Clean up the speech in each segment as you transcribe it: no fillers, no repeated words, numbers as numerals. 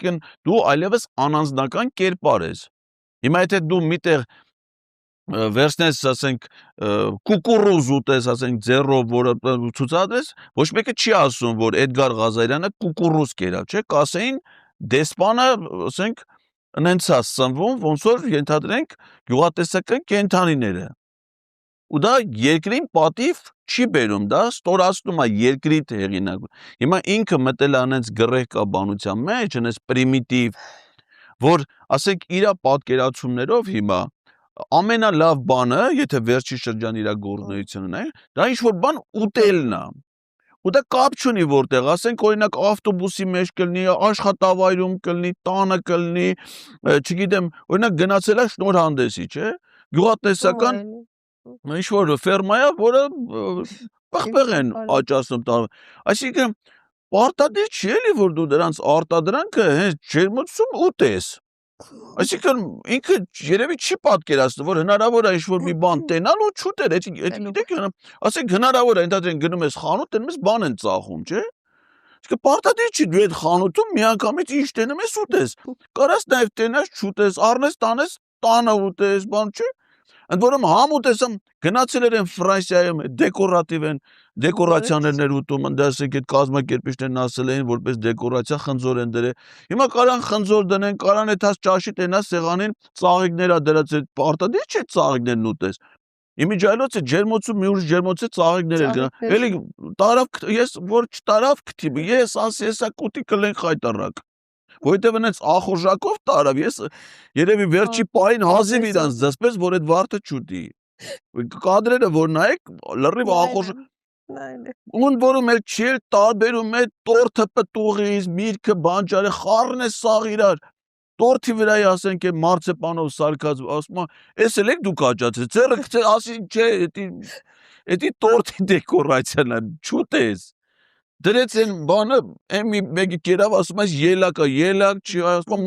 այսինքն դու այլևս անանձնական կերպար ես։ Հիմա եթե դու միտեղ վերցնես, ասենք, կուկուռուզ ուտես, ասենք, ձեռով, որը ցուցադրես, ոչ մեկը չի ասում, որ Էդգար Ղազարյանը կուկուռուզ կերավ, չէ՞, կասեին դեսպանը, ասենք, նենց է սնվում, ոնց որ ենթադրենք գյուղատնտեսական կենդանիները։ Ու դա երկրին պատիվ չի բերում, դա ստորացնում է երկրի հեղինակ։ Հիմա ինքը մտել է անենց գռեհկաբանության մեջ, անենց պրիմիտիվ, որ, ասենք, իրա պատկերացումներով հիմա ամենալավ բանը, եթե վերջի շրջան իրա գործունեությունն է, դա ինչ-որ բան ուտելն է։ Ու դա կապ չունի որտեղ, ասենք, օրինակ ավտոբուսի մեջ կլինի, աշխատավայրում կլինի, տանը կլինի, չգիտեմ, օրինակ գնացել է շնորհանդեսի, չէ՞, գյուղատնտեսական ինչ-որ ֆերմա է, որը պղպեղ են աճացնում։ Այսինքն, պարտադիր չի էլի, որ դու դրանց արտադրանքը հենց ջերմոցում ուտես։ Այսինքն ինքը երևի չի պատկերացնում, որ հնարավոր է ինչ-որ մի բան տենալ ու չուտել, գիտեք, ասենք հնարավոր է, ընդհանրեն գնում ես խանութ, տենում ես բան են ծախում, չէ՞։ Իսկ պարտադիր չի դու այդ խանութում միանգամից ինչ տենում ես ուտես։ Կարաս նաև տենաս չուտես, առնես տանես, տանը ուտես, բան չէ։ Ընդ որում համ ուտեսամ գնացել են Ֆրանսիայում դեկորատիվ են, դեկորացիաներ ուտում, ասենք այդ կազմակերպիչներն ասել էին, որպես դեկորացիա խնձոր են դրել։ Հիմա կարան խնձոր դնեն, կարան այդ ճաշի տենաս սեղանին ծաղիկներ ա դրած, այդ պարտադիր չէ ծաղիկներն ուտես։ Իմիջայլոց է ջերմոցում մի ուրիշ ջերմոց է ծաղիկներ են գնա։ Էլի տարավ ես որ չտարավ քթի, ես ասի հեսա կուտի կլենք խայտարակ։ Որտեւ այնց ախորժակով տարավ, ես երևի վերջի պահին հազիվ իրանց դասպես, որ այդ վարդը չուտի։ Կադրերը որ նայեք, լրիվ ախորժ Ուն որում էլ չի էլ տարբերում է տորթը պտուղից, միրգը բանջարը, խառն է սաղ իրար։ Տորթի վրա է ասենք է մարցեպանով սարքած, ասում էս էլ եք դուք աճացրել, ձեռը գցել, ասի չէ, էդի տորթի դեկորացիան է, չուտես։ Դրեց են բանը, մեկի կերավ ասում այս ելակ չի, ասում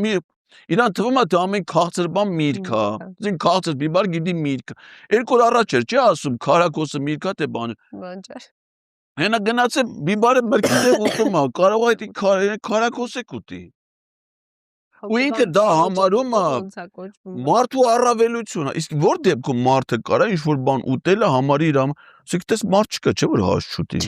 իրան թվում է թե ամեն քաղցր բան միրգ է, ասենք քաղցր բիբար գիտի միրգ։ Երկու օր առաջ էր, չի ասում քարակոսը միրգ է թե բանը։ Բանջար։ Հենա գնացել բիբարը մրգի ուտում է, կարող է քարակոս է ուտի։ Ու ինքը դա համարում է մարդու առավելությունը, իսկ որ դեպքում մարդը կարա ինչ-որ բան ուտելը համարի իր ասենք տես մարդ չկա, չէ՞ որ հաշ չուտի։